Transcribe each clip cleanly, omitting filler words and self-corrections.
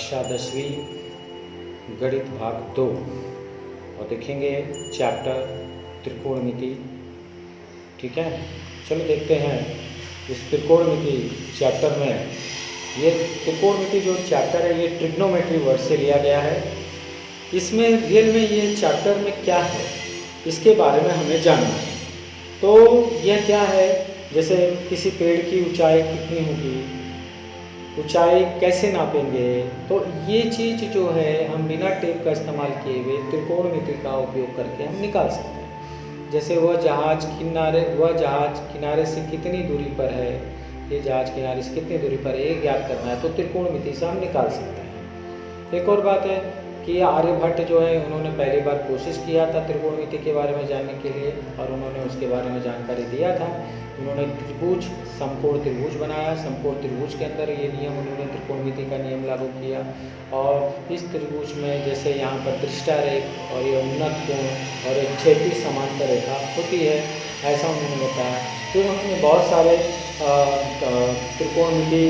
कक्षा 10वीं गणित भाग 2 और देखेंगे चैप्टर त्रिकोणमिति। ठीक है, चलो देखते हैं इस त्रिकोणमिति चैप्टर में। ये त्रिकोणमिति जो चैप्टर है ये ट्रिग्नोमेट्री वर्ड से लिया गया है। इसमें रियल में ये चैप्टर में क्या है इसके बारे में हमें जानना है। तो यह क्या है, जैसे किसी पेड़ की ऊंचाई कितनी होगी, ऊंचाई कैसे नापेंगे, तो ये चीज़ जो है हम बिना टेप का इस्तेमाल किए हुए त्रिकोणमिति का उपयोग करके हम निकाल सकते हैं। जैसे वह जहाज किनारे से कितनी दूरी पर है, ये जहाज किनारे से कितनी दूरी पर है ये ज्ञात करना है तो त्रिकोणमिति से हम निकाल सकते हैं। एक और बात है कि आर्यभट्ट जो है उन्होंने पहली बार कोशिश किया था त्रिकोणमिति के बारे में जानने के लिए और उन्होंने उसके बारे में जानकारी दिया था। उन्होंने त्रिभुज, समकोण त्रिभुज बनाया। समकोण त्रिभुज के अंदर ये नियम उन्होंने त्रिकोणमिति का नियम लागू किया और इस त्रिभुज में जैसे यहाँ पर दृष्टारेख और ये उन्नत कोण और एक क्षैतिज समांतर रेखा होती है, ऐसा उन्होंने बताया। फिर उन्होंने बहुत सारे त्रिकोणमिति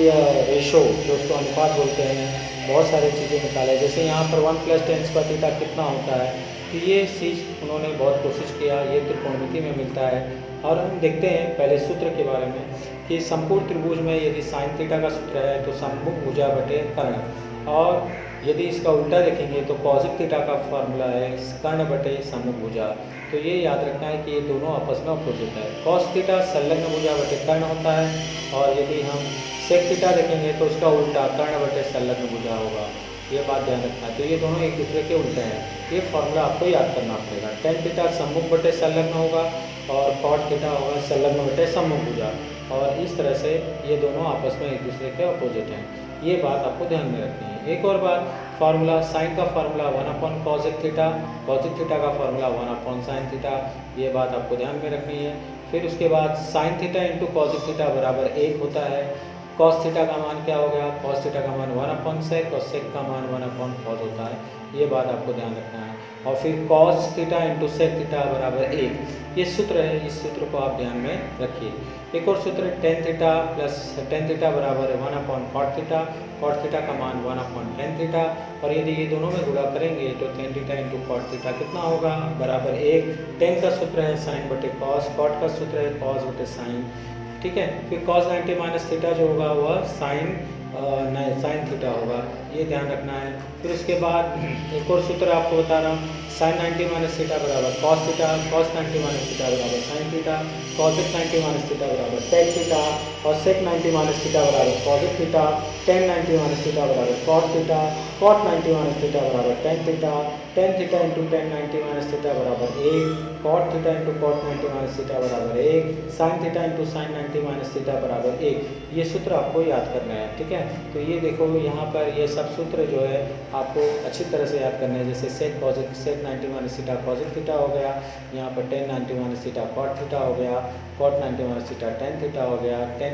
रेशो जो उसको अनुपात बोलते हैं, बहुत सारी चीज़ें निकाले। जैसे यहाँ पर 1 + tan स्क्वायर थीटा कितना होता है, तो ये चीज़ उन्होंने बहुत कोशिश किया, ये त्रिकोणमिति में मिलता है। और हम देखते हैं पहले सूत्र के बारे में कि समकोण त्रिभुज में यदि साइन थीटा का सूत्र है तो सम्मुख भुजा बटे कर्ण, और यदि इसका उल्टा देखेंगे तो कॉसिक थीटा का फॉर्मूला है कर्ण बटे सम्मुख भुजा। तो ये याद रखना है कि ये दोनों आपस में अपोजिट है। कॉस थीटा संलग्न भुजा बटे कर्ण होता है और यदि हम सेक थीटा देखेंगे तो उसका उल्टा कर्ण बटे संलग्न भुजा होगा। ये बात ध्यान रखना है। तो ये दोनों एक दूसरे के उल्टे हैं, ये फॉर्मूला आपको याद करना पड़ेगा। tan थीटा सम्मुख बटे संलग्न होगा और cot थीटा होगा संलग्न बटे सम्मुख भुजा, और इस तरह से ये दोनों आपस में एक दूसरे के अपोजिट हैं। ये बात आपको ध्यान में रखनी है। एक और बात, फार्मूला साइन का formula 1/cosec theta, cosec theta का फार्मूला 1/sin थीटा, ये बात आपको ध्यान में रखनी है। फिर उसके बाद sign theta into cosec theta बराबर 1 होता है। cos थीटा का मान क्या हो गया, cos थीटा का मान 1/sec और sec का मान 1/cos होता है। ये बात आपको ध्यान रखना है। और फिर cos theta into sec theta बराबर 1, ये सूत्र है, इस सूत्र को आप ध्यान में रखिए। एक और सूत्र tan theta plus tan theta बराबर 1/cot थीटा, cot थीटा का मान 1/tan थीटा, और यदि ये दोनों में गुणा करेंगे तो tan theta into cot theta कितना होगा, बराबर 1। tan का सूत्र है साइन बटे cos, cot का सूत्र है cos बटे साइन। ठीक है, फिर cos 90 माइनस थीटा जो होगा वह साइन थीटा होगा, ये ध्यान रखना है। फिर उसके बाद एक और सूत्र आपको बता रहा हूँ, साइन 90 माइनस थीटा बराबर cos theta, cos 90 minus theta बराबर sine theta, cosec 90 minus theta बराबर sec थीटा, और sec 90 माइनस थीटा बराबर cosec theta, tan 90 minus theta बराबर cot theta, cot 90 minus theta बराबर tan theta, tan theta into tan 90 minus theta बराबर 1, cot theta into cot 90 minus theta बराबर 1, sine theta into sine 90 minus theta बराबर 1। ये सूत्र आपको याद करना है। ठीक है, तो ये देखो यहाँ पर ये सब सूत्र जो है आपको अच्छी तरह से याद करना है। जैसे sec 90 minus theta cosec theta हो गया, यहाँ पर tan 90 minus theta cot theta हो गया, cot 90 minus theta tan theta हो गया, tan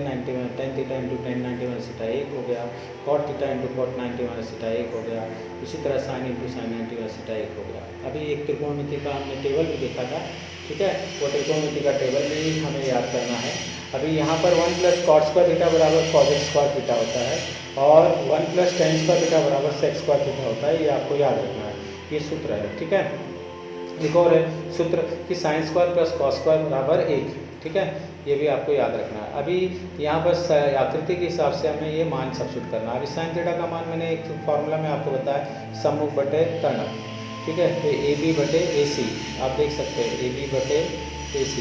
theta into tan 90 minus theta 1 हो गया, cot theta into cot 90 minus theta 1 हो गया, इसी तरह sign into sine 90 minus theta 1 हो गया। अभी एक त्रिकोणमिति का हमने टेबल भी देखा था। ठीक है, वो त्रिकोणमिति का टेबल भी हमें याद करना है। अभी यहाँ पर 1 + cot स्क्वायर थीटा बराबर cosec स्क्वायर थीटा होता है और 1 + tan स्क्वायर थीटा बराबर sec स्क्वायर थीटा होता है, ये आपको याद रखना है, ये सूत्र है। ठीक है, एक और है सूत्र कि sine square plus cos square बराबर 1। ठीक है, ये भी आपको याद रखना है। अभी यहाँ पर आकृति के हिसाब से हमें ये मान सब्स्टिट्यूट करना है। अभी साइन थीटा का मान मैंने एक फार्मूला में आपको बताया, सम्मुख बटे कर्ण। ठीक है, तो AB बटे AC आप देख सकते हैं, AB बटे AC,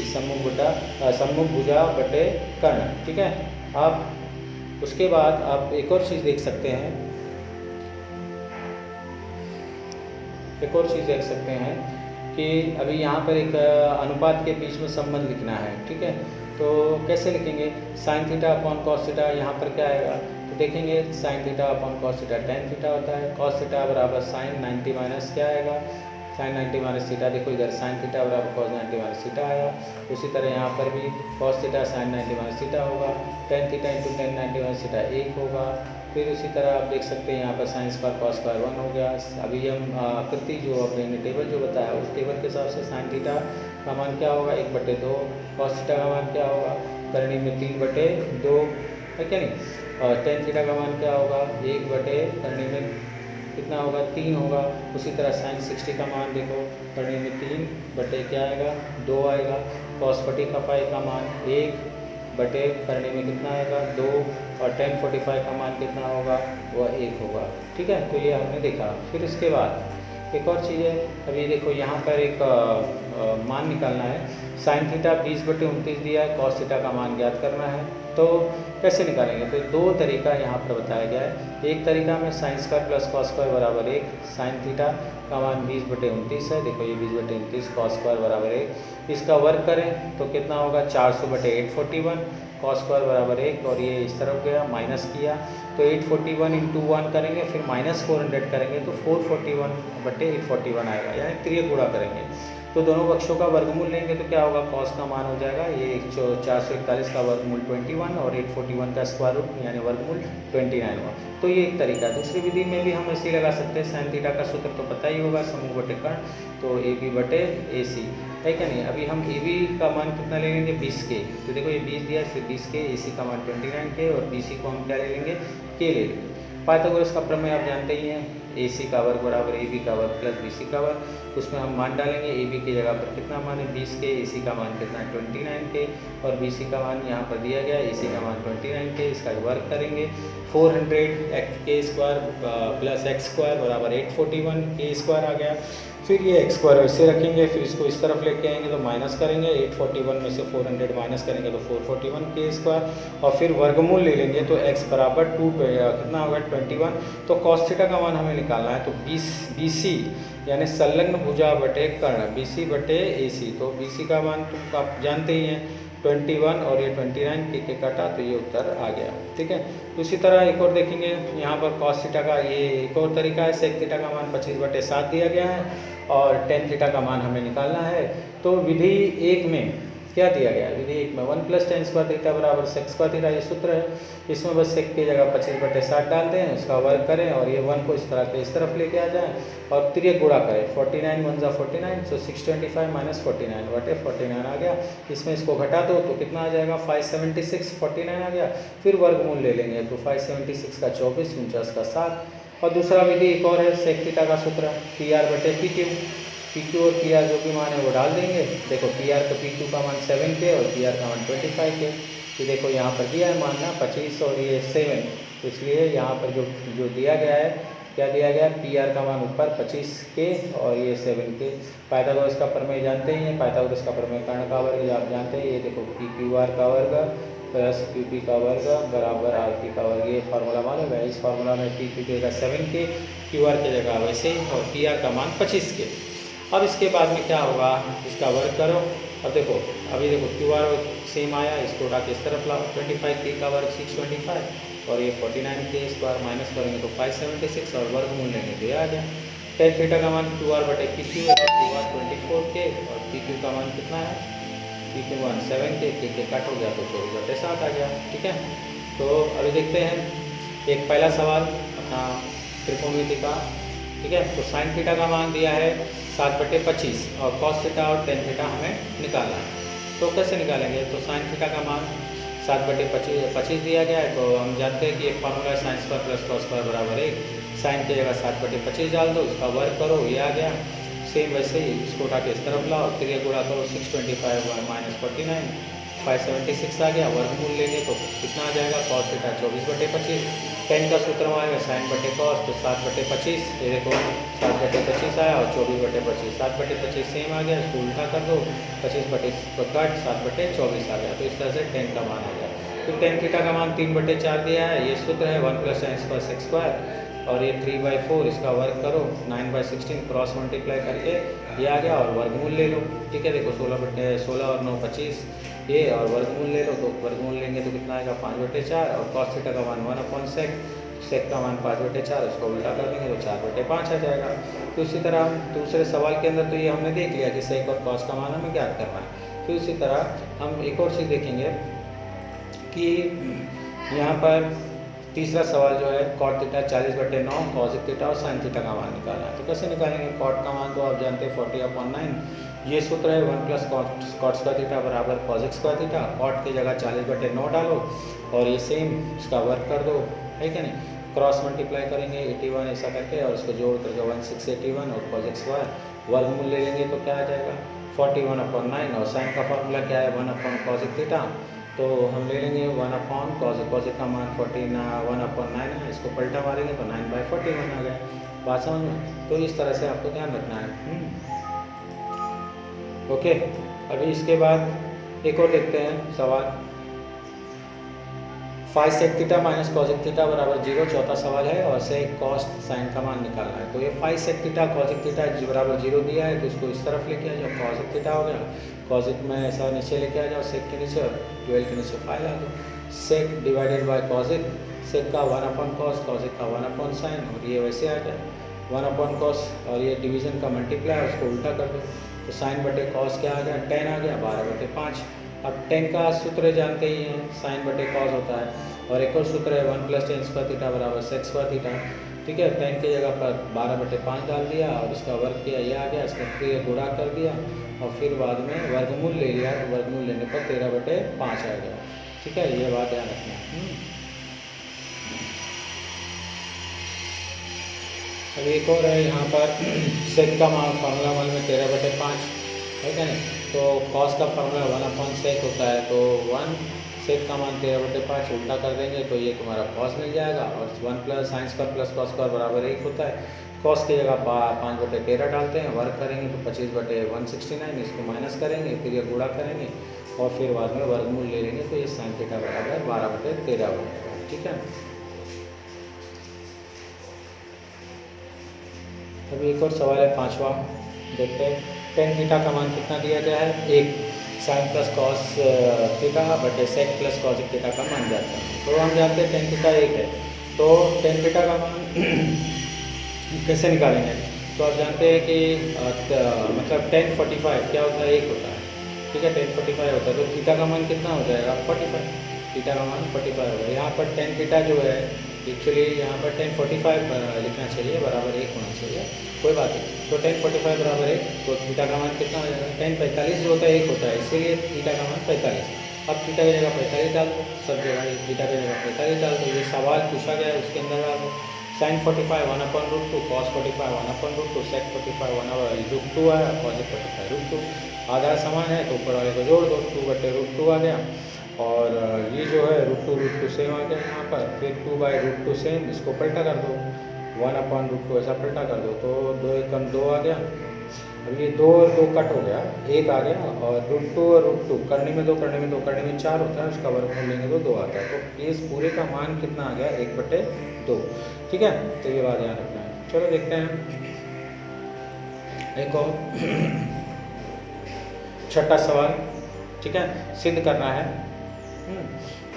सम्मुख भुजा बटे कर्ण। ठीक है, आप उसके बाद आप एक और चीज़ देख सकते हैं, कि अभी यहाँ पर एक अनुपात के बीच में संबंध लिखना है। ठीक है, तो कैसे लिखेंगे, sine theta upon cos theta, यहाँ पर क्या आएगा तो देखेंगे sine theta upon cos theta tan theta होता है, कॉस थीटा बराबर साइन 90 माइनस क्या आएगा, साइन 90 माइनस थीटा। देखो इधर साइन थीटा बराबर कॉस 90 माइनस थीटा आया, उसी तरह यहाँ पर भी cos theta sine 90 minus theta होगा, tan theta into tan 90 minus theta 1 होगा। फिर उसी तरह आप देख सकते हैं यहाँ पर साइन स्क्वायर कॉस स्क्वायर 1 हो गया। अभी हम आकृति जो अपने टेबल जो बताया उस टेबल के हिसाब से साइन थीटा का मान क्या होगा 1/2, कॉस थीटा का मान क्या होगा करणी में 3/2 है क्या नहीं। और टेन थीटा का मान क्या होगा, 1 करने में कितना होगा, 3 होगा। उसी तरह साइन 60 का मान देखो, करने में 3 बटे क्या आएगा, 2 आएगा। कॉस 45 का मान 1 बटे करने में कितना आएगा, 2। और टेन 45 का मान कितना होगा, वह 1 होगा। ठीक है, तो ये हमने देखा। फिर इसके बाद एक और चीज़ है, अभी देखो यहाँ पर एक मान निकालना है। साइन थीटा 20/29 दिया है, कॉस थीटा का मान ज्ञात करना है। तो कैसे निकालेंगे, तो 2 तरीका यहाँ पर बताया गया है। एक तरीका में sign square plus cos square बराबर 1, साइन थीटा का मान 20/29 है, देखो ये 20/29, कॉस स्क्वायर बराबर 1, इसका वर्ग करें तो कितना होगा, 400/841, कॉस स्क्वायर बराबर 1, और ये इस तरफ गया माइनस किया तो 841 × 1 करेंगे, फिर -400 करेंगे तो 441/841 आएगा, यानी त्रिय गुणा करेंगे तो दोनों पक्षों का वर्गमूल लेंगे तो क्या होगा, कॉस का मान हो जाएगा ये 441 का वर्गमूल 21 और 841 का स्क्वायर रूट यानी वर्गमूल 29 हुआ। तो ये एक तरीका है। दूसरी विधि में भी हम ऐसे ही लगा सकते हैं। साइन थीटा का सूत्र तो पता ही होगा, समूह बटे कर्ण, तो AB/AC है क्या नहीं। अभी हम AB का मान कितना ले लेंगे, 20 के, तो देखो ये 20 दिया, इसलिए 20 के, AC का मान 29 के, और BC को हम क्या ले लेंगे, के ले लेंगे। पाइथागोरस का प्रमेय आप जानते ही हैं, AC का वर्ग बराबर AB का वर्ग प्लस BC का वर्ग। उसमें हम मान डालेंगे, AB की जगह पर कितना मान है, 20 के, AC का मान कितना है 29 के, और BC का मान यहाँ पर दिया गया, AC का मान 29 के, इसका वर्ग करेंगे 400 प्लस x स्क्वायर बराबर 841 के स्क्वायर आ गया। फिर ये x स्क्वायर वैसे रखेंगे, फिर इसको इस तरफ लेके आएंगे तो माइनस करेंगे, 841 में से 400 माइनस करेंगे तो 441 के स्क्वायर, और फिर वर्गमूल ले लेंगे तो x बराबर 2 कितना होगा 21। तो कॉस थीटा का मान हमें निकालना है, तो BC यानी संलग्न भुजा बटे कर्ण, BC बटे AC, तो BC का मान तो आप जानते ही हैं 21 और ये 29 के कटा, तो ये उत्तर आ गया। ठीक है, उसी तरह एक और देखेंगे यहाँ पर कॉस थीटा का ये एक और तरीका है। सेक थीटा का मान 25/7 दिया गया है और टेन थीटा का मान हमें निकालना है। तो विधि 1 में क्या दिया गया है, विधि 1 में 1 + tan स्क्वायर थीटा बराबर सेक स्क्वायर थीटा, ये सूत्र है। इसमें बस सेक की जगह 25/7 डाल दें, उसका वर्ग करें और ये 1 को इस तरह के इस तरफ लेके आ जाएं और त्रियक गुणा करें, 49 × 1 = 49, तो 625 - 49/49 आ गया। इसमें इसको घटा दो तो कितना आ जाएगा, 576, 49 आ गया। फिर वर्गमूल ले लेंगे तो 576 का 24, 49 का 7। और दूसरा विधि एक और है, सेक थीटा का सूत्र PR/PQ, PQ और PR जो भी मान है वो डाल देंगे। देखो PR का PQ का मान 7 के और PR का मान 25 के, ये देखो यहाँ पर दिया है मान ना 25 और ये 7, तो इसलिए यहाँ पर जो दिया गया है, क्या दिया गया, PR का मान ऊपर 25 के और ये 7 के। पाइथागोरस का प्रमेय जानते ही हैं, पाइथागोरस का प्रमेय कर्ण का वर्ग आप जानते हैं, ये देखो PQR का वर्ग प्लस QP का वर्ग बराबर RP का वर्ग, ये फार्मूला मालूम है। इस फार्मूला में PQ की जगह 7 के, QR की जगह वैसे ही, और PR का मान 25 के। अब इसके बाद में क्या होगा, इसका वर्ग करो। अब देखो अभी देखो QR सेम आया, इसको उठा के इस तरफ लाओ, 25 के का वर्ग 625 और ये 49 के स्क्वायर माइनस करेंगे तो 576 और वर्गमूल लेंगे तो ये आ गया। टेन थीटा का मान QR/PQ है, QR 24 के और PQ का मान कितना है, PQ मान 7 के कट हो गया तो 24/7 आ गया। ठीक है, तो अभी देखते हैं एक पहला सवाल अपना त्रिकोणमिति का। ठीक है, तो साइन थीटा का मान दिया है 7/25 और कॉस थीटा और टेन थीटा हमें निकालना है। तो कैसे निकालेंगे, तो साइन थीटा का मान 7/25 दिया गया है, तो हम जानते हैं कि एक फार्मूला है sign square plus cos square बराबर 1। साइन की जगह 7/25 डाल दो, उसका वर्ग करो, ये आ गया। सेम वैसे ही इसको उठा के इस तरफ लाओ, त्रिय गुणा करो, 625 - 49, 576 आ गया। वर्गमूल लेंगे तो कितना आ जाएगा, कॉस थीटा 24/25, टेन का सूत्र में आएगा साइन बटे कॉस, तो 7/25, ये देखो 7/25 आया और 24/25, 7/25 सेम आ गया, इसको उल्टा कर दो, 25/25 को कट, 7/24 आ गया। तो इस तरह से टेन का मान आ गया। तो टेन थीटा का मान 3/4 दिया है, ये सूत्र है 1 + tan स्क्वायर सेक स्क्वायर, और ये 3/4, इसका वर्ग करो, 9/16 क्रॉस मल्टीप्लाई करके ये आ गया और वर्गमूल ले लो। ठीक है, देखो 16 और 9 25 ये, और वर्गमूल ले लो, तो वर्गमूल लेंगे तो कितना आएगा 5/4, और कॉस थीटा का मान 1/sec, सेक का मान 5/4, उसको उल्टा कर देंगे तो 4/5 आ जाएगा। तो इसी तरह दूसरे सवाल के अंदर तो ये हमने देख लिया कि सेक और कॉस का मान हमें ज्ञात करना है। तो इसी तरह हम एक और चीज़ देखेंगे कि यहाँ पर तीसरा सवाल जो है कॉट थीटा 40/9 कॉसेक थीटा और साइन थीटा का मान निकालना है। तो कैसे निकालेंगे, कॉट का मान तो आप जानते हैं 40/9, ये सूत्र है 1 + cot स्क्वायर थीटा बराबर कॉसेक स्क्वायर थीटा। कॉट की जगह 40/9 डालो और ये सेम इसका वर्क कर दो, है क्या नहीं। क्रॉस मल्टीप्लाई करेंगे 81 ऐसा करके और इसको जोड़ करके 1681 और cos x स्क्वायर वर्गमूल ले लेंगे तो क्या आ जाएगा 41/9 और साइन का फार्मूला क्या है 1/cos थीटा, तो हम ले लेंगे 1/cos का मान 1/9 है, इसको पलटा मारेंगे तो 9/41 आ गया। बात समझ में, तो इस तरह से आपको ध्यान रखना है। ओके, अभी इसके बाद एक और देखते हैं सवाल। 5 sec theta minus cosec theta बराबर 0 चौथा सवाल है और sec cos साइन का मान निकालना है। तो ये 5 sec थीटा cosec थीटा बराबर 0 दिया है तो इसको इस तरफ लेके आ जाओ, cosec थीटा हो गया, cosec में ऐसा नीचे लेके आ जाओ sec के नीचे और 12 के नीचे 5 ला दो, sec divided by cosec, sec का 1/cos cosec का 1/sin और ये वैसे आ गया 1/cos और ये डिवीजन का मल्टीप्लाई उसको उल्टा कर दो तो साइन बटे cos क्या आ गया 10 आ गया 12/5। अब 10 का सूत्र जानते ही हैं, साइन बटे कॉस होता है और एक और सूत्र है 1 + tan स्क्वायर थीटा बराबर sec स्क्वायर थीटा। ठीक है, 10 की जगह पर 12/5 डाल दिया और इसका वर्ग किया, ये आ गया, इसका फिर गुणा कर दिया और फिर बाद में वर्गमूल ले लिया तो वर्गमूल लेने पर 13/5 आ गया। ठीक है, ये बात ध्यान रखना। अभी एक और है यहाँ पर सेक का मान फार्मूला मान में 13/5 है क्या नहीं, तो कॉस का फार्मूला 1/sec होता है तो 1 सेक का मान 13/5 उल्टा कर देंगे तो ये तुम्हारा कॉस मिल जाएगा और 1 + sin स्क्वायर + cos स्क्वायर बराबर 1 होता है। कॉस की जगह 5/13 डालते हैं, वर्ग करेंगे तो 25/169, इसको माइनस करेंगे फिर ये गुणा करेंगे और फिर बाद में वर्गमूल ले लेंगे तो ये sin थीटा बराबर 12/13 हो जाएगा। ठीक है, अभी एक और सवाल है 5वां, देखते हैं। tan थीटा का मान कितना दिया गया है 1, sin + cos थीटा बटे sec + cosec थीटा का मान जाता है। तो हम जानते हैं tan थीटा 1 है, तो tan थीटा का मान कैसे निकालेंगे, तो आप जानते हैं कि मतलब tan 45 क्या होता है 1 होता है। ठीक है, tan 45 होता है तो थीटा का मान कितना हो जाएगा 45, थीटा का मान 45 होगा। यहाँ पर tan थीटा जो है एक्चुअली यहाँ पर tan 45 लिखना चाहिए बराबर 1 होना चाहिए, कोई बात नहीं। तो tan 45 बराबर 1 तो थीटा का मान कितना हो जाएगा tan 45 जो होता है 1 होता है, इसीलिए थीटा का मान 45। अब थीटा की जगह 45 डाल दो, सब जगह थीटा की जगह 45 डाल दो। ये सवाल पूछा गया है उसके अंदर डाल दो। sin 45 1/√2, cos 45 1/√2, sec 45 1/√2 आया, cos 45 √2। आधार समान है तो ऊपर वाले को जोड़ दो, 2/√2 आ गया और ये जो है √2 सेम आ गया यहाँ पर, फिर 2/√2 सेम, इसको पलटा कर दो 1/√2 ऐसा पलटा कर दो तो 2 × 2 आ गया। अब ये 2 और 2 कट हो गया, 1 आ गया और √2 और √2 करने में 2 करने में 2 करने में 4 होता है, उसका वर्गमूल लेंगे तो 2 आता है। तो इस पूरे का मान कितना आ गया 1/2। ठीक है, तो ये बात ध्यान रखना है। चलो देखते हैं एक और छठा सवाल। ठीक है, सिद्ध करना है।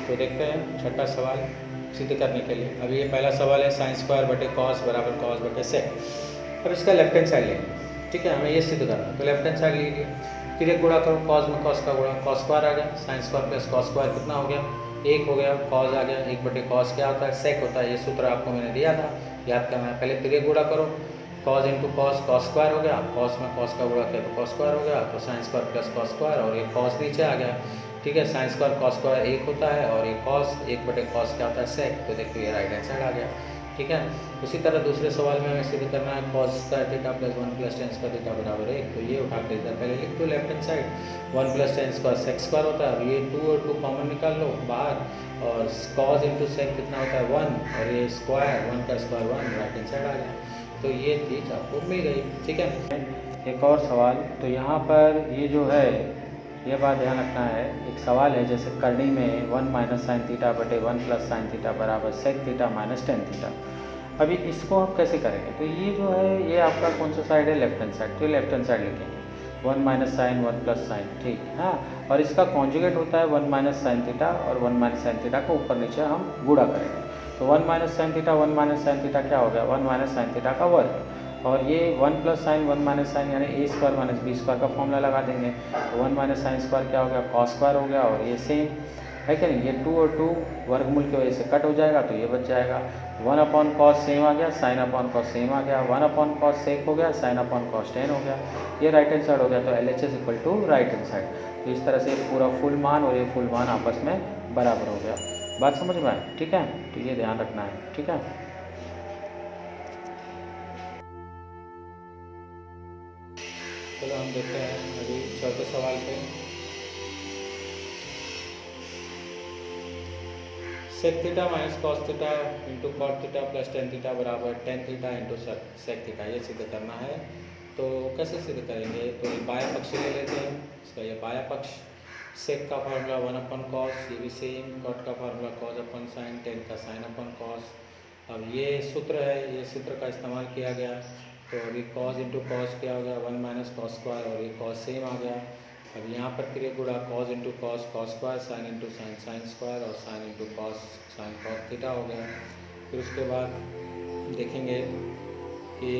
तो देखते हैं छठा सवाल सिद्ध करने के लिए। अभी ये पहला सवाल है sin स्क्वायर बटे cos बराबर cos बटे sec। अब इसका लेफ्ट हैंड साइड लेंगे। ठीक है, हमें ये सिद्ध करना है तो लेफ्ट हैंड साइड लीजिए, फिर एक गुणा करो, cos में cos का गुणा, cos स्क्वायर आ गया, sin square plus cos square कितना हो गया 1 हो गया, cos आ गया, 1/cos क्या होता है sec होता है। ये सूत्र आपको मैंने दिया था, याद करना है। पहले फिर एक गुणा करो, cos × cos cos स्क्वायर हो गया, cos में cos का गुणा किया तो cos स्क्वायर हो गया, तो sin square plus cos square और ये cos नीचे आ गया। ठीक है, sin स्क्वायर cos स्क्वायर 1 होता है और ये cos 1/cos क्या होता है sec, तो देखिए ये राइट हैंड साइड आ गया। ठीक है, उसी तरह दूसरे सवाल में हमें सिद्ध करना है cos square theta plus 1 + tan square theta बराबर 1, तो ये उठा के इधर पहले लिख दो left hand side. 1 + tan square sec square होता है, अब ये 2 और 2 कॉमन निकाल लो बाहर और cos × sec कितना होता है 1 और ये स्क्वायर 1 का स्क्वायर 1 राइट हैंड साइड आ गया। तो ये चीज़ आपको मिल गई। ठीक है, एक और सवाल, तो यहाँ पर ये जो है ये बात ध्यान रखना है, एक सवाल है जैसे करनी में 1 - sin थीटा बटे 1 + sin थीटा बराबर sec theta minus tan theta. अभी इसको आप कैसे करेंगे, तो ये जो है ये आपका कौन सा साइड है लेफ्ट हैंड साइड, तो ये लेफ्ट हैंड साइड लिखेंगे 1 - sin 1 + sin। ठीक, हाँ, और इसका कॉन्जुगेट होता है 1 - sin थीटा और 1 - sin थीटा को ऊपर नीचे हम गुणा करेंगे। तो 1 - sin थीटा 1 - sin थीटा क्या हो गया 1 - sin थीटा का वर्ग और ये 1 + sin 1 - sin यानी a² - b² का फॉर्मूला लगा देंगे। तो 1 - sin स्क्वायर क्या हो गया cos स्क्वायर हो गया और ये सेम है कि नहीं, ये 2 और 2 वर्गमूल की वजह से कट हो जाएगा तो ये बच जाएगा। 1/cos सेम आ गया, sin/cos सेम आ गया, 1/cos sec हो गया, sin/cos tan हो गया, ये राइट हैंड साइड हो गया। तो LHS = राइट हैंड साइड। तो इस तरह से पूरा फुल मान और ये फुल मान आपस में बराबर हो गया। बात समझ में आए, ठीक है। तो ये ध्यान रखना है, ठीक है। चलो हम देखते हैं अभी चौथे सवाल पे। Sec theta minus cos theta into cot theta plus tan theta बराबर tan theta into sec theta, ये सिद्ध करना है। तो कैसे सिद्ध करेंगे, तो ये बाया पक्ष ले लेते हैं, इसका ये बाया पक्ष। सेक का फार्मूला 1/cos, ये भी सेम। कॉट का फार्मूला cos/sin, टेन का sin/cos। अब ये सूत्र है, ये सूत्र का इस्तेमाल किया गया, तो अभी cos इंटू कॉस क्या हो गया 1 माइनस कॉस स्क्वायर, और ये cos सेम आ गया। अब यहाँ पर फिर गुणा cos into cos cos square, sine into sine sine square, और sine into cos sine cos theta हो गया। फिर उसके बाद देखेंगे कि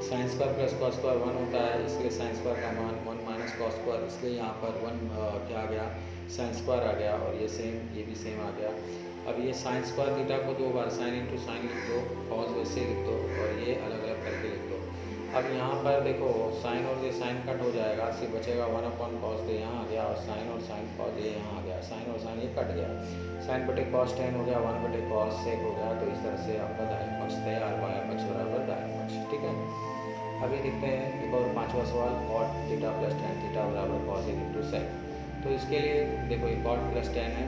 sine square plus cos square 1 होता है, इसलिए साइन स्क्वायर का मान 1 माइनस कॉस स्क्वायर, इसलिए यहाँ पर 1 क्या आ गया, साइन स्क्वायर आ गया, और ये सेम, ये भी सेम आ गया। अब ये साइन स्क्वायर थीटा को 2 बार साइन इंटू साइन लिख दो, कॉस वैसे लिख दो, और ये अलग अलग करके लिख दो। अब यहाँ पर देखो साइन और ये साइन कट हो जाएगा, सिर्फ बचेगा 1/cos, तो यहाँ आ गया, और साइन और साइन कॉस ये यहाँ आ गया, साइन और साइन ये कट गया, साइन बटे कॉस टेन हो गया, 1/cos सेक हो गया। तो इस तरह से आपका दाहिने पक्ष तैयार, बायां पक्ष बराबर दाहिने पक्ष, ठीक है। अभी देखते हैं एक और पांचवा सवाल, cot theta plus tan theta बराबर कॉस इंटू सेक। तो इसके लिए देखो ये कॉट प्लस टेन है,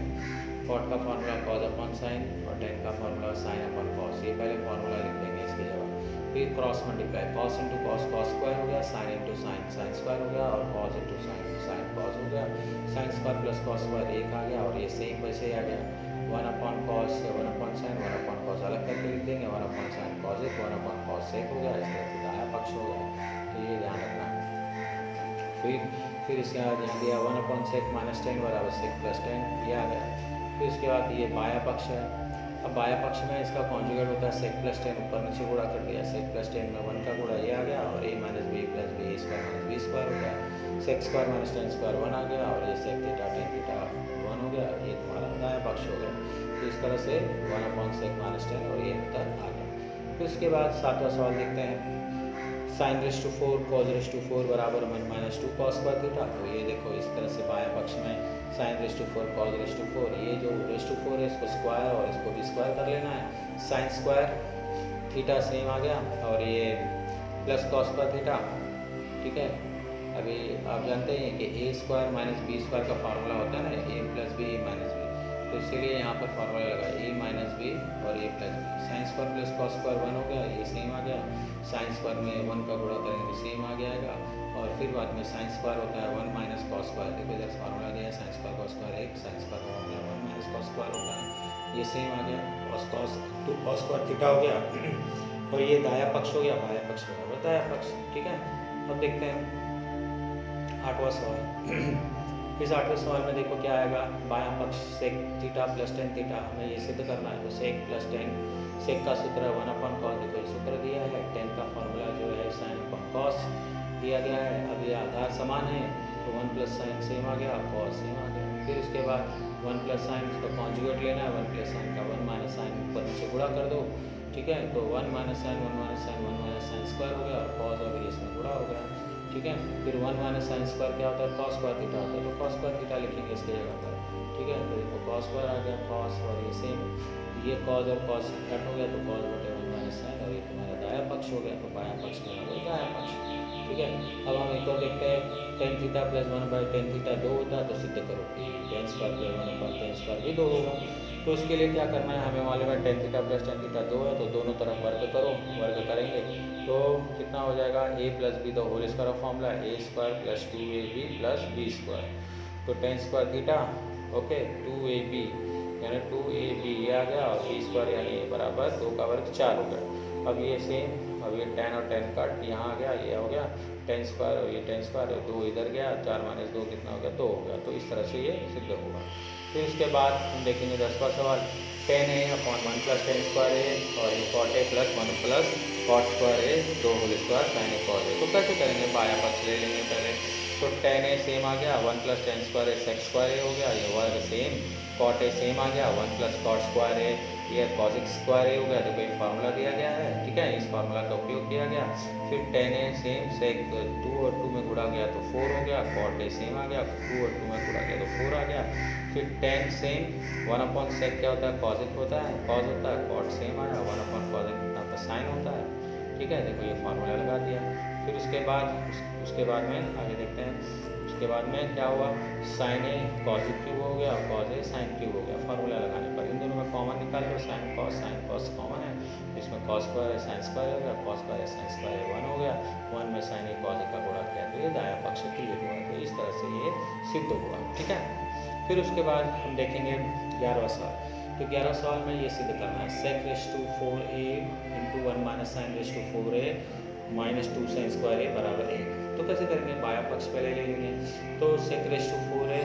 कॉट का फार्मूला cos/sin और टेन का फार्मूला sin/cos, ये पहले फार्मूला लिख देंगे इसके जगह। फिर cross multiply, cos into cos cos square हो गया, sign into sine sine square हो गया, और cos into sine sine cos हो गया। Sign square plus cos square 1 आ गया, और ये सेम वैसे ही आ गया, 1/cos 1/sin 1/cos अलग करके लिख देंगे, 1/sin cos 1 1/cos सेक हो गया। इस तरह से दायां पक्ष हो गया, तो ये ध्यान रखना है। फिर इसके बाद यहाँ दिया 1/sec माइनस टेन बराबर सेक प्लस टेन, ये आ गया। फिर उसके बाद ये बाया पक्ष है, अब बाया पक्ष में इसका कॉन्जुगेट होता है सेक प्लस टेन, ऊपर नीचे गुणा कर दिया, सेक प्लस टेन में 1 का गुणा ये आ गया, और a minus b plus b square minus b square हो गया, sec square minus tan square 1 आ गया, और ये सेक थीटा टेन थीटा 1 हो गया, ये तुम्हारा दाया पक्ष हो गया। तो इस तरह से 1/sec माइनस टेन और ये उत्तर आ गया। फिर उसके बाद सातवां सवाल देखते हैं, sin raise to 4 cos raise to 4 बराबर 1 माइनस 2 cos स्क्वायर थीटा। तो ये देखो इस तरह से बाया पक्ष में sin raise to 4 cos raise to 4, ये जो रेस टू 4 है इसको स्क्वायर और इसको भी स्क्वायर कर लेना है, साइन स्क्वायर थीटा सेम आ गया, और ये प्लस cos स्क्वायर थीटा, ठीक है। अभी आप जानते हैं कि a square minus b square का फार्मूला होता है ना, a plus b minus b, तो इसीलिए यहाँ पर फार्मूला लगा a माइनस बी और a plus b. Sine square plus cos square 1 हो गया, ये सेम आ गया, साइन स्क्वायर में 1 का गुणा करेंगे तो सेम आ जाएगा, और फिर बाद में साइन स्क्वायर होता है 1 माइनस कॉस स्क्वायर, देखो इधर फार्मूला दिया है sine square cos square 1, sine square का फार्मूला 1 माइनस कॉस स्क्वायर होता है, ये सेम आ गया, कॉस 2 cos स्क्वायर थीटा हो गया, और ये दाया पक्ष हो गया, बाया पक्ष बराबर दाया पक्ष, ठीक है। अब देखते हैं आठवां सवाल। इस आठवें सवाल में देखो क्या आएगा, बायां पक्ष sec theta plus tan theta, हमें ये सिद्ध करना है। तो सेक प्लस टेन, सेक का सूत्र है 1/cos, देखो सूत्र दिया है, टेन का फॉर्मूला जो है sin/cos दिया गया है। अब ये आधार समान है, तो 1 प्लस साइन सेम आ गया, cos सेम आ गया। फिर उसके बाद 1 प्लस साइन, इसका कॉन्जुगेट लेना है, 1 प्लस साइन का 1 माइनस साइन ऊपर नीचे गुणा कर दो, ठीक है। तो 1 minus sine 1 minus sine 1 minus sine square हो गया, और cos और इसमें गुणा हो गया, ठीक है। फिर 1 माइनस साइन स्क्वायर क्या होता है, cos स्क्वायर थीटा होता है, तो cos स्क्वायर थीटा लिखेंगे इसके जगह पर, ठीक है। तो देखो cos स्क्वायर आ गया, cos और ये सेम, ये cos और cos कट हो गया, तो cos बटे 1 माइनस साइन, और ये तुम्हारा दाया पक्ष हो गया, तो बाया पक्ष में हो गया दाया पक्ष, ठीक है। अब हम एक और देखते हैं, tan theta plus 1/tan theta 2 होता है, तो सिद्ध करो कि ten square plus 1/tan square भी 2 होगा। तो उसके लिए क्या करना है, हमें मालूम है tan theta plus tan theta 2 है, तो दोनों तरफ वर्ग करो, वर्ग करेंगे तो कितना हो जाएगा, a plus b, the whole square of formula a square plus 2ab plus b square, तो tan square theta okay 2ab यानी 2ab ये आ गया, और b स्क्वायर यानी बराबर 2 का वर्ग 4 हो गया। अब ये सेम, अब ये टेन और टेन कट यहाँ आ गया, ये हो गया टेन स्क्वायर और ये टेन स्क्वायर, 2 इधर गया, 4 माइनस 2 कितना हो गया, 2 हो गया। तो इस तरह से ये सिद्ध होगा। फिर उसके बाद हम देखेंगे 10वां सवाल, tan a upon 1 plus tan square a, और ये cot a plus 1 plus cot square a 2 whole square sine a cot a. तो कैसे करेंगे, बाया पक्ष ले लेंगे पहले, तो टेन ए सेम आ गया, 1 प्लस टेन स्क्वायर ए सेक स्क्वायर ए हो गया, ये वर्ग सेम, कॉट ए सेम आ गया, 1 प्लस कॉट स्क्वायर ए ये कॉजिक स्क्वायर ए हो गया, देखो ये फार्मूला दिया गया है, ठीक है, इस फार्मूला का उपयोग किया गया। फिर tan ए सेम सेक 2 और 2 में गुणा गया तो 4 हो गया, cot ए सेम आ गया, 2 और 2 में गुणा गया तो 4 आ गया। फिर tan सेम 1/sec क्या होता है, कॉजिक होता है, कॉज होता है, cot सेम आया, 1/cosec कितना आपका साइन होता है, ठीक है, देखो ये फार्मूला लगा दिया। फिर उसके बाद में आगे देखते हैं, उसके बाद में क्या हुआ, साइन ए कॉस क्यूब हो गया, कॉस ए साइन क्यूब हो गया। फार्मूला लगाने पर इन दोनों में कॉमन निकाल लो, साइन कॉस कॉमन है, इसमें कॉस स्क्वायर है साइन स्क्वायर हो गया, कॉस स्क्वायर है साइन स्क्वायर 1 हो गया, 1 में साइन ए कॉस ए का गुणा किया तो ये दाया पक्ष क्लियर हुआ। तो इस तरह से ये सिद्ध हुआ, ठीक है। फिर उसके बाद हम देखेंगे 11वां सवाल। तो 11वां सवाल में ये सिद्ध करना है, sec raise to 4a into 1 minus sine raise to 4a minus 2 sine square a बराबर 1। तो कैसे करेंगे, बाया पक्ष पहले ले लेंगे। तो sec रेस टू 4a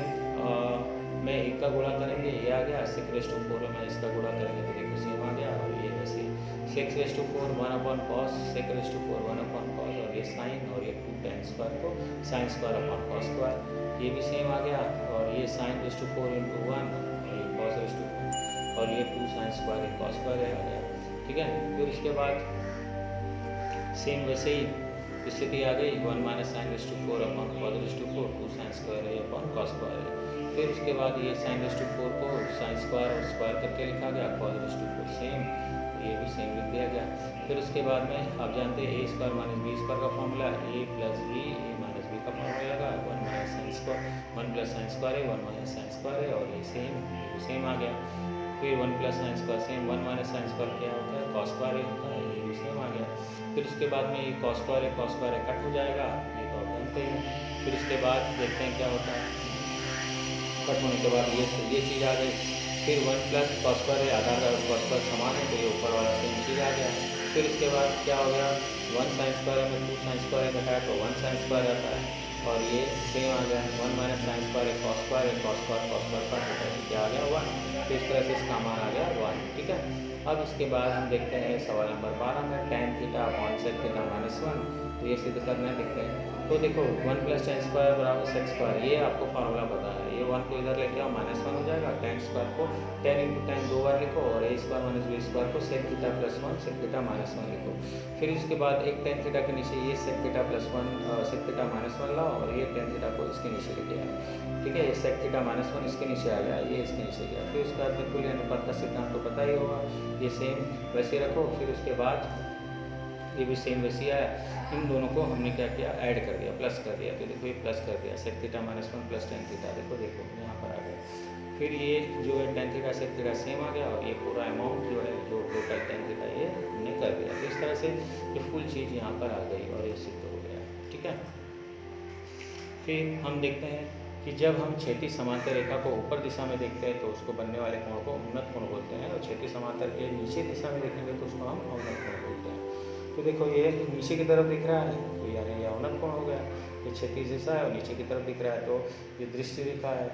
में 1 का गुणा करेंगे, ये आ गया, sec रेस टू 4a में इसका गुणा करेंगे तो देखो सेम आ गया। और ये वैसे sec raise to 4 1/cos, sec raise to 4 1/cos, और ये साइन, और ये 2 tan स्क्वायर को sine square upon cos square, ये भी सेम आ गया। और ये साइन रेस टू 4 इंटू 1 और ये कॉस रेस टू 4 और ये 2 साइन स्क्वायर कॉस स्क्वायर आ गया, ठीक है। फिर उसके बाद सेम वैसे ही स्थिति आ गई, 1 minus sine raise to 4 upon cos raise to 4, 2 sine square है अपॉन कॉस स्क्वायर है। फिर उसके बाद ये साइन रेस टू 4 को साइन स्क्वायर और स्क्वायर करके लिखा गया, कॉस रेस टू 4 सेम, ये भी सेम लिख दिया गया। फिर उसके बाद में आप जानते हैं ए स्क्वायर माइनस बी स्क्वायर का फॉर्मूला, ए प्लस बी ए माइनस बी का फॉर्मूला लगा, 1 minus sine square 1 plus sign square है 1 माइनस साइन स्क्वायर है, और ये सेम आ गया। फिर 1 plus sine square same, 1 minus sine square क्या होता है, कॉस स्क्वायर होता है, ये भी सेम आ गया। फिर उसके बाद में ये कॉस स्क्वायर है कट हो जाएगा, ये तो आप जानते हैं। फिर उसके बाद देखते हैं क्या होता है, कट होने के बाद ये चीज़ आ गई। फिर 1 प्लस कॉस स्क्वायर है, आधा का कॉस स्क्वायर समान है तो ये ऊपर वाला सेम चीज़ आ गया। फिर उसके बाद क्या हो गया, 1 साइन स्क्वायर में 2 साइन स्क्वायर घटाया तो 1 साइन स्क्वायर आता है, और ये सेम आ गया। 1 माइनस साइन स्क्वायर है कॉस स्क्वायर कट होता है तो क्या आ गया 1। तो इस तरह से इसका मान आ गया 1, ठीक है। अब इसके बाद हम देखते हैं सवाल नंबर 12 में, tan theta upon sec theta minus 1, तो ये सिद्ध करना है, देखते हैं। तो देखो 1 प्लस tan स्क्वायर बराबर सेक स्क्वायर, ये आपको फार्मूला पता है, ये 1 को इधर लेके आओ -1 हो जाएगा, tan स्क्वायर को tan इंटू tan 2 बार लिखो, और a square minus b square को sec theta plus 1 sec theta minus 1 लिखो। फिर उसके बाद एक tan थीटा के नीचे ये sec theta plus 1 sec theta minus 1 लाओ, और ये tan थीटा को इसके नीचे लेके आओ, ठीक है। ये सेक थीटा माइनस 1 इसके नीचे आ गया, ये इसके नीचे गया। फिर उसके बाद बिल्कुल अनुपात का सिद्धांत तो पता ही होगा, ये सेम वैसे रखो। फिर उसके बाद ये भी सेम वैसे आया, इन दोनों को हमने क्या किया, ऐड कर दिया, प्लस कर दिया, तो देखो ये प्लस कर दिया, sec theta minus 1 plus tan theta, देखो यहाँ पर आ गया। फिर ये जो है tan theta sec theta same आ गया, और ये पूरा अमाउंट जो है जो टोटल tan थीटा ये हमने कर दिया। तो इस तरह से ये फुल चीज़ यहाँ पर आ गई और ये सिद्ध हो गया, ठीक है। फिर हम देखते हैं कि जब हम क्षैतिज समांतर रेखा को ऊपर दिशा में देखते हैं तो उसको बनने वाले कोण को उन्नत कोण बोलते हैं, और क्षैतिज समांतर के नीचे दिशा में देखेंगे तो उसको हम अवनत कोण बोलते हैं। तो देखो ये नीचे की तरफ दिख रहा है तो यानी ये अवनत कोण हो गया, ये क्षैतिज दिशा है और नीचे की तरफ दिख रहा है तो ये दृष्टि रेखा है,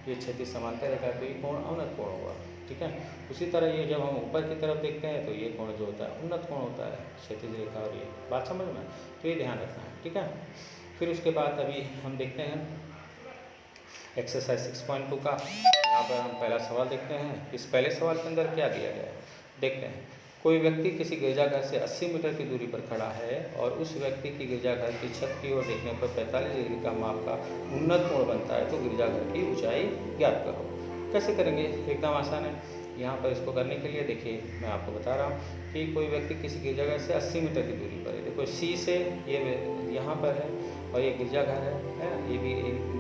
ये क्षैतिज समांतर रेखा है तो ये कोण अवनत कोण होगा, ठीक है। उसी तरह ये जब हम ऊपर की तरफ देखते हैं तो ये कोण जो होता है उन्नत कोण होता है, क्षैतिज रेखा, और ये बात समझ में, तो ये ध्यान रखना है, ठीक है। फिर उसके बाद अभी हम देखते हैं एक्सरसाइज 6.2 का। यहाँ पर हम पहला सवाल देखते हैं। इस पहले सवाल के अंदर क्या दिया गया है, देखते हैं। कोई व्यक्ति किसी गिरजाघर से 80 मीटर की दूरी पर खड़ा है और उस व्यक्ति की गिरजाघर की छत की ओर देखने पर 45 डिग्री का माप का उन्नत कोण बनता है, तो गिरजाघर की ऊंचाई ज्ञात करो। कैसे करेंगे, एकदम आसान है। यहाँ पर इसको करने के लिए देखिए मैं आपको बता रहा हूँ कि कोई व्यक्ति किसी गिरजाघर से 80 मीटर की दूरी पर है। देखो सी से ये यहाँ पर है और ये गिरजाघर है, ये भी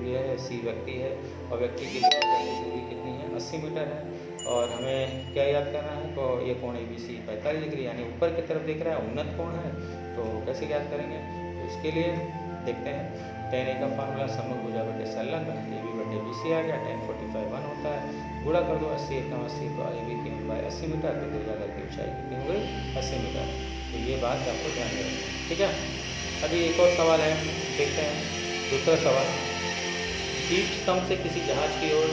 ये है, सी व्यक्ति है और व्यक्ति की गिरजाघर की दूरी कितनी है, 80 मीटर है। और हमें क्या याद करना है, तो ये कोण ABC 45 डिग्री यानी ऊपर की तरफ दिख रहा है, उन्नत कोण है। तो कैसे याद करेंगे, तो इसके लिए देखते हैं tan A का फार्मूला समग्र भुजा बटे संलग्न AB बटे BC आ गया, tan 45 1 होता है, गुणा कर दो 80 एकम 80 तो AB की लंबाई 80 मीटर, तो गिरजाघर की ऊंचाई कितनी हो गई 80 मीटर। तो ये बात आपको ध्यान में रखनी है, ठीक है। अभी एक और सवाल है, देखते हैं दूसरा सवाल। दीप स्तंभ से किसी जहाज की ओर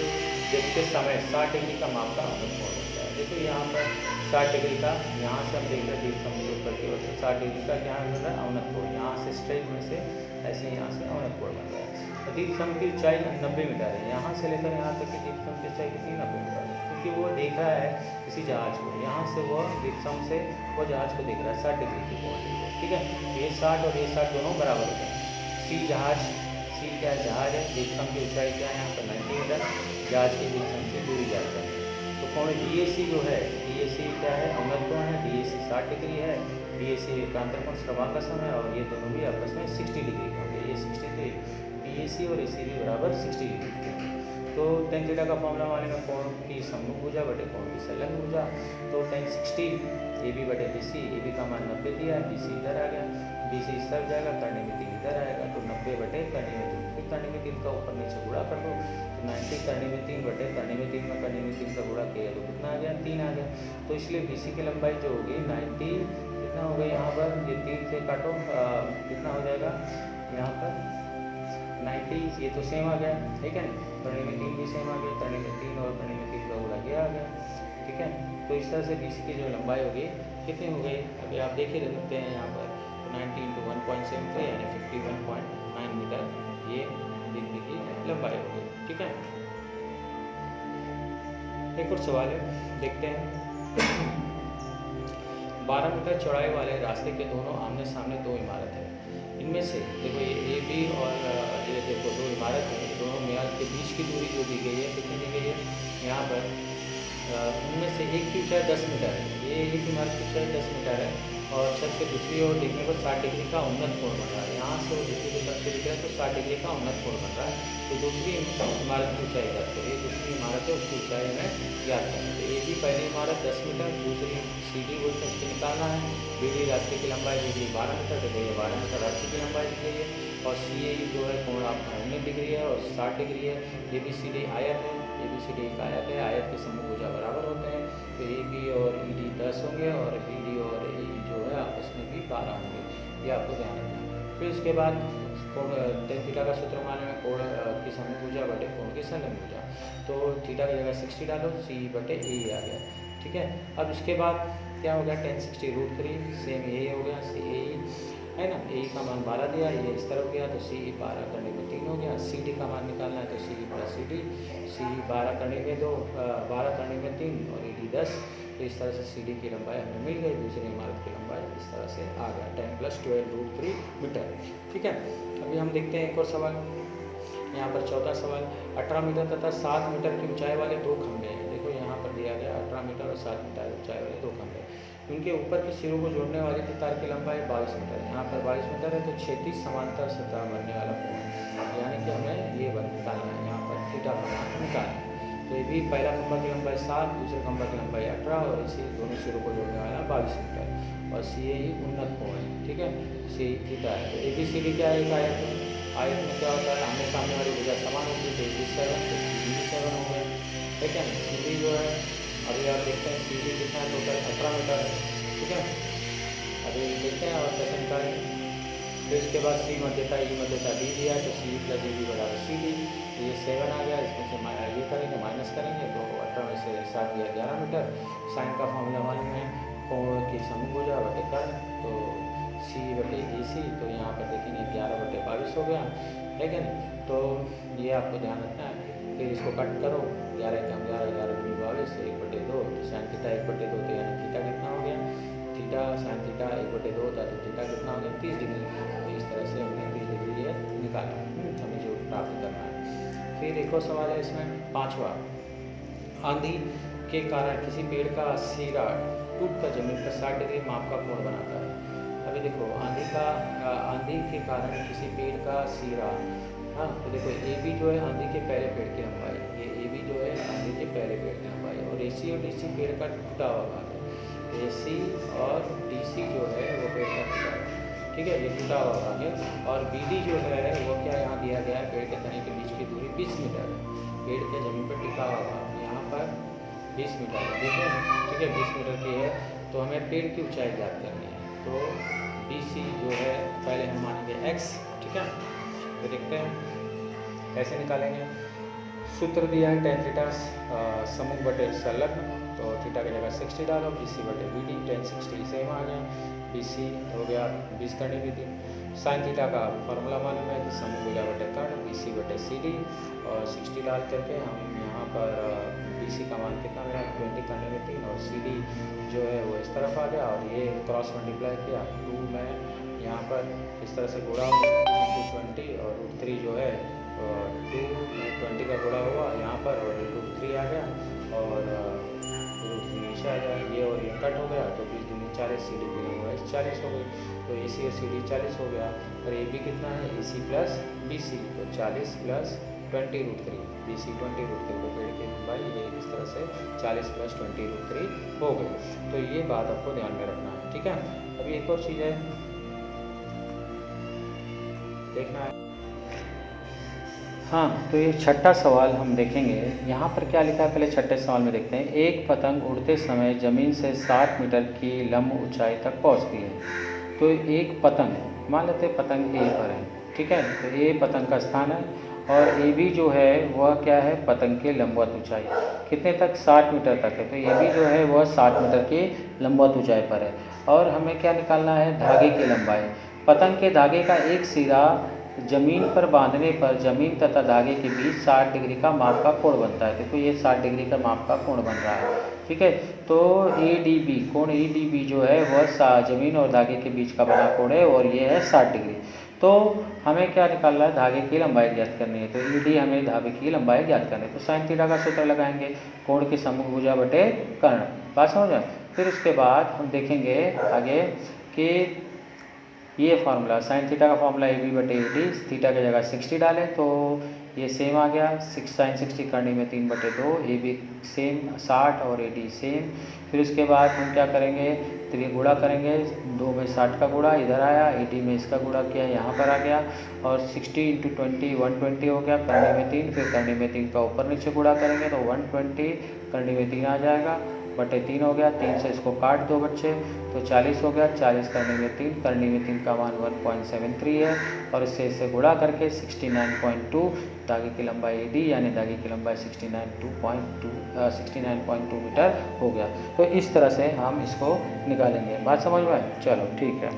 देखते समय 60 डिग्री का माप का अवनत कोण बनता है। देखो यहाँ पर 60 डिग्री का, यहाँ से हम देख रहे हैं दीप स्तंभ के ऊपर की ओर से 60 डिग्री का क्या बन रहा है, अवनत कोण। यहाँ से स्ट्रेट में से ऐसे यहाँ से अवनत कोण बन रहा है। तो दीप स्तंभ की ऊंचाई 90 मीटर है, यहाँ से लेकर यहाँ तक की दीप स्तंभ की ऊंचाई कितनी 90 मीटर है। तो क्योंकि वो देख रहा है किसी जहाज को, यहाँ से वो विक्रम से वो जहाज को देख रहा है 60 डिग्री की कोण है, ठीक है। ये 60 और ये 60 दोनों बराबर होते हैं। सी जहाज, सी क्या जहाज है, विक्रम की ऊंचाई क्या है यहाँ पर 90 मीटर, जहाज के विक्रम से दूरी जाता है। तो कोण DAC जो है, DAC क्या है, उन्नत कोण है, DAC 60 डिग्री है, DAC एकांतर कोण श्रवांकसम है, और ये दोनों भी आपस में 60 डिग्री के होंगे। ये 63 DAC और AC भी बराबर 60 डिग्री के हैं। तो tan थीटा का फॉर्मूला मानेगा कोण की सम्मुख भुजा बटे कोण की संलग्न भुजा। तो tan 60 AB बटे BC, AB का मान 90 दिया है, BC इधर आ गया, BC इस तरफ जाएगा, करने में 3 इधर आएगा, तो 90 बटे करने में 3, फिर करने में 3 का ऊपर नीचे गुणा कर दो, तो 90 करने में 3 बटे करने में 3 में करने में 3 का गुणा किया तो कितना आ गया, 3 आ गया। तो इसलिए BC की लंबाई जो होगी 90 कितना हो गया यहाँ पर, ये 3 से काटो कितना हो जाएगा यहाँ पर 90, ये तो सेम आ गया, ठीक है। करने में 3 भी सेम आ गया, करने में 3 और करने में 3 का गुणा किया आ गया, ठीक है। तो इस तरह से BC की जो लंबाई होगी कितनी हो गई, अभी आप देख ही सकते हैं यहाँ पर 90 × 1.73 यानी 51.9 मीटर ये BC की लंबाई हो गई, ठीक है। एक और सवाल है, देखते हैं। 12 मीटर चौड़ाई वाले रास्ते के दोनों आमने सामने 2 इमारत है। इनमें से देखो ये AB और ये देखो 2 इमारत है, दोनों इमारत के बीच की दूरी जो दी गई है कितनी दी गई है यहाँ पर, उनमें से एक की ऊंचाई 10 मीटर है, ये एक इमारत की ऊंचाई 10 मीटर है, और छत से दूसरी ओर देखने पर 60 डिग्री का उन्नत कोण बन रहा है। यहाँ से वो दूसरी छत से दिख रहा है तो 60 डिग्री का उन्नत कोण बन रहा है। तो दूसरी इमारत की ऊंचाई ज्ञात करो, ये दूसरी इमारत है उसकी ऊंचाई हमें ज्ञात करना है। तो AB पहली इमारत 10 मीटर, दूसरी CD बोलते हैं उसको निकालना है। BD रास्ते की लंबाई BD 12 मीटर, देखो ये 12 मीटर रास्ते की लंबाई दी गई है, और CAE जो है कोण आपका 19 डिग्री है और 60 डिग्री है। ABCD आयत है, ABCD एक आयत है, आयत के सम्मुख भुजा बराबर होते हैं, तो AB और ED 10 होंगे और BD और AE जो है आपस में भी 12 होंगे, ये आपको ध्यान रखना है। फिर उसके बाद कोण tan थीटा का सूत्र माने में कोण की सम्मुख भुजा बटे कोण की संलग्न भुजा, तो थीटा की जगह 60 डालो, C बटे AE आ गया, ठीक है। अब इसके बाद क्या हो गया, tan 60 √3 सेम यही हो गया, CAE है ना, AE का मान 12 दिया, ये इस तरफ गया तो CE 12 करने में 3 हो गया, CD का मान निकालना है तो CE + CD, CE 12 करने में 2, 12 करने में 3 और ED 10, तो इस तरह से CD की लंबाई हमें मिल गई, दूसरी इमारत की लंबाई इस तरह से आ गया 10 + 12 √3 मीटर, ठीक है। अभी हम देखते हैं एक और सवाल, यहाँ पर चौथा सवाल। 18 मीटर तथा 7 मीटर की ऊंचाई वाले 2 खंभे हैं, देखो यहाँ पर दिया गया 18 मीटर और 7 मीटर ऊंचाई वाले 2 खंभे, उनके ऊपर के सिरों को जोड़ने वाली तार की लंबाई 22 मीटर है। यहाँ पर 22 मीटर है तो क्षैतिज समांतर सतह बनने वाला कोण है, यानी कि हमें ये निकालना है, यहाँ पर थीटा का मान निकालना है। तो ये भी पहला खंभा की लंबाई 7, दूसरे खंभा की लंबाई 18 और इसी दोनों सिरों को जोड़ने वाला 22 मीटर, और CAE उन्नत कोण है, ठीक है, CAE थीटा है। तो ABCD क्या है, एक आयत है, आयत में क्या होता है, आमने सामने वाली भुजा समान होती है, तो AB 7 तो CD 7 हो गया, ठीक है। CD जो है अभी आप देखते हैं CD कितना है, टोटल 18 मीटर है, ठीक है। अभी देखते हैं और कैसे निकालेंगे। फिर इसके बाद C मध्यता E मध्यता D दिया है, तो CE + EB बराबर CD, तो ये 7 आ गया, इसमें से ये करेंगे माइनस करेंगे तो 18 में से 7 गया 11 मीटर। साइन का फॉर्मूला मालूम है, कोण की सम्मुख भुजा बटे कर्ण, तो CE बटे AC, तो यहाँ पर देखेंगे 11 बटे 22 हो गया, ठीक है। तो ये आपको ध्यान रखना है। फिर इसको कट करो, 11 कम 11, 11 दूनी 22, तो 1/2, तो साइन थीटा 1/2, तो यानी थीटा कितना हो गया, थीटा साइन थीटा 1/2 था, तो थीटा कितना हो गया 30 डिग्री। तो इस तरह से हमने 30 डिग्री ये निकाला, हमें जो प्राप्त करना है। फिर एक और सवाल है इसमें, 5वां। आंधी के कारण किसी पेड़ का सिरा टूट कर जमीन पर 60 डिग्री माप का कोण बनाता है। अभी देखो आंधी के कारण किसी पेड़ का सिरा, हाँ, तो देखो AB जो है आंधी के पहले पेड़ की लंबाई, ये AB जो है आंधी के पहले पेड़ की लंबाई, और AC और DC पेड़ का टूटा हुआ भाग है। AC और DC जो है वो पेड़ का टूटा है, ठीक है, ये टूटा हुआ भाग है। और BD जो है वो क्या यहाँ दिया गया है, पेड़ के तने के बीच की दूरी 20 मीटर है, पेड़ के जमीन पर टिका हुआ भाग यहाँ पर 20 मीटर है, ठीक है, ठीक है, 20 मीटर की है। तो हमें पेड़ की ऊंचाई ज्ञात करनी है, तो BC जो है पहले हम मानेंगे x, ठीक है। तो देखते हैं कैसे निकालेंगे। सूत्र दिया है tan थीटा सम्मुख बटे संलग्न, तो थीटा की जगह 60 डालो, BC बटे BD, tan 60 सेम आ गया, BC हो गया 20 करने की थी। साइन थीटा का फॉर्मूला मालूम है कि सम्मुख भुजा बटे कर्ण, BC बटे CD, और 60 डाल करके हम यहाँ पर BC का मान कितना मेरा 20 करने में 3 और CD जो है वो इस तरफ आ गया और ये क्रॉस मल्टीप्लाई किया 2 में यहाँ पर इस तरह से गुणा 20 और √3 जो है 2 में 20 का गुणा हुआ यहाँ पर और √3 आ गया और √3 नीचे आ गया, ये और ये कट हो गया तो 20 दूनी 40, CD भी हुआ 40 हो गई, तो AC और CD 40 हो गया और AB कितना है AC प्लस BC, तो 40 प्लस 20 √3, BC 20 √3, तो पेड़ की लंबाई ये इस तरह से 40 प्लस 20 √3 हो गई। तो ये बात आपको ध्यान में रखना है, ठीक है। अभी एक और चीज़ है देखना है। हाँ, तो ये छठा सवाल हम देखेंगे। यहाँ पर क्या लिखा है, पहले छठे सवाल में देखते हैं। एक पतंग उड़ते समय ज़मीन से 60 मीटर की लंब ऊंचाई तक पहुँचती है। तो एक पतंग, मान लेते हैं पतंग A पर है, ठीक है, तो A पतंग का स्थान है और AB जो है वह क्या है, पतंग के लंबवत ऊंचाई कितने तक, 60 मीटर तक है। तो AB जो है वह 60 मीटर की लंबवत ऊंचाई पर है और हमें क्या निकालना है, धागे की लंबाई। पतंग के धागे का एक सिरा जमीन पर बांधने पर जमीन तथा धागे के बीच 60 डिग्री का माप का कोण बनता है। देखो ये 60 डिग्री का माप का कोण बन रहा है, ठीक है। तो ADB कोण ADB जो है वह जमीन और धागे के बीच का बना कोण है और ये है 60 डिग्री। तो हमें क्या निकालना है, धागे की लंबाई ज्ञात करनी है। तो ED हमें धागे की लंबाई ज्ञात करनी है। तो साइन थीटा का सूत्र लगाएंगे, कोण की सम्मुख भुजा बटे कर्ण, बात समझ में। फिर उसके बाद हम देखेंगे आगे कि ये फार्मूला साइन थीटा का फार्मूला AB बटे AD, थीटा की जगह 60 डालें तो ये सेम आ गया, 6 sin 60 करने में 3/2, AB सेम 60 और AD सेम। फिर उसके बाद हम क्या करेंगे, तो ये गुणा करेंगे, 2 में 60 का गुणा इधर आया, AD में इसका गुणा किया यहाँ पर आ गया और 60 × 20 120 हो गया, करने में 3, फिर करने में 3 का ऊपर नीचे गुणा करेंगे तो 120 करने में 3 आ जाएगा, बटे 3 हो गया, 3 से इसको काट दो बच्चे तो 40 हो गया, 40 करने में 3, करने में 3 का मान 1.73 है और इसे गुणा करके 69.2 धागे की लंबाई AD यानी धागे की लंबाई 69.2 मीटर हो गया। तो इस तरह से हम इसको निकालेंगे, बात समझ में आए, चलो ठीक है।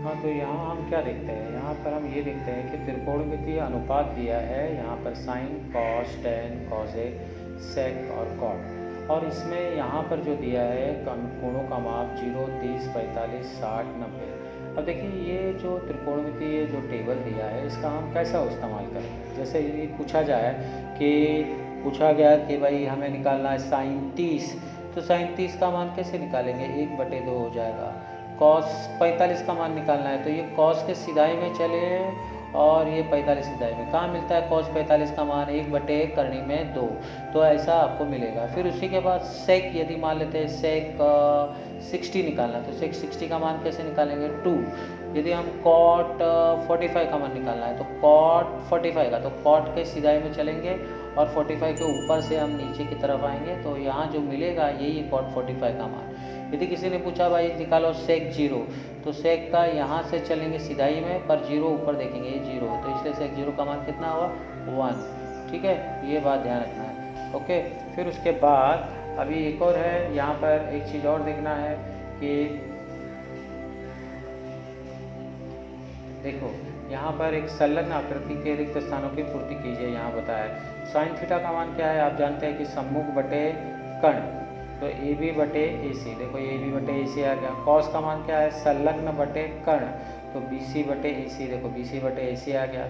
हाँ, तो यहाँ हम क्या देखते हैं, यहाँ पर हम ये देखते हैं कि त्रिकोणमितीय अनुपात दिया है यहाँ पर साइन, कॉस, टेन, कॉसेक, सेक और कॉट, और इसमें यहाँ पर जो दिया है कोणों का माप 0, 30, 45, 60, 90। अब देखिए ये जो त्रिकोणमितीय जो टेबल दिया है इसका हम कैसा इस्तेमाल करें। जैसे ये पूछा जाए कि पूछा गया कि भाई हमें निकालना है साइन 30, तो साइन 30 का मान कैसे निकालेंगे, 1/2 हो जाएगा। कॉस 45 का मान निकालना है तो ये कॉस के सिधाई में चले और ये 45 सिधाई में, कहाँ मिलता है कॉस 45 का मान, 1/1 करनी में 2, तो ऐसा आपको मिलेगा। फिर उसी के बाद सेक, यदि मान लेते हैं सेक 60 निकालना तो सेक 60 का मान कैसे निकालेंगे, 2। यदि हम कॉट 45 का मान निकालना है तो कॉट 45 का, तो कॉट के सिधाई में चलेंगे और 45 के ऊपर से हम नीचे की तरफ आएंगे तो यहाँ जो मिलेगा यही कॉट 45 का मान। यदि किसी ने पूछा भाई निकालो सेक 0, तो सेक का यहाँ से चलेंगे सिधाई में पर 0 ऊपर देखेंगे ये 0 है, तो इसलिए सेक 0 का मान कितना हुआ, 1, ठीक है, ये बात ध्यान रखना है, ओके। फिर उसके बाद अभी एक और है, यहाँ पर एक चीज़ और देखना है कि देखो यहाँ पर एक संलग्न आकृति के रिक्त स्थानों की पूर्ति कीजिए, यहाँ बताया है। साइन थीटा का मान क्या है, आप जानते हैं कि सम्मुख बटे कर्ण, तो AB बटे AC, देखो AB बटे AC आ गया। कॉस का मान क्या है, संलग्न बटे कर्ण, तो BC बटे AC, देखो BC बटे AC आ गया।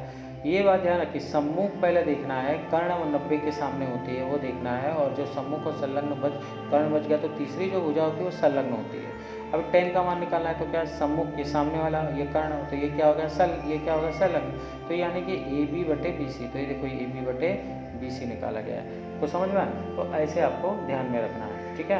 ये बात ध्यान रखिए, सम्मुख पहले देखना है, कर्ण 90 के सामने होती है वो देखना है, और जो सम्मुख और संलग्न कर्ण बच गया तो तीसरी जो भुजा होती है वो संलग्न होती है। अब 10 का मान निकालना है तो क्या है, सम्मुख ये सामने वाला ये कर्ण, तो ये क्या हो गया ये क्या होगा संलग्न, तो यानी कि AB बटे BC, तो ये देखो AB बटे BC निकाला गया है, तो समझ में आया। तो ऐसे आपको ध्यान में रखना है, ठीक है।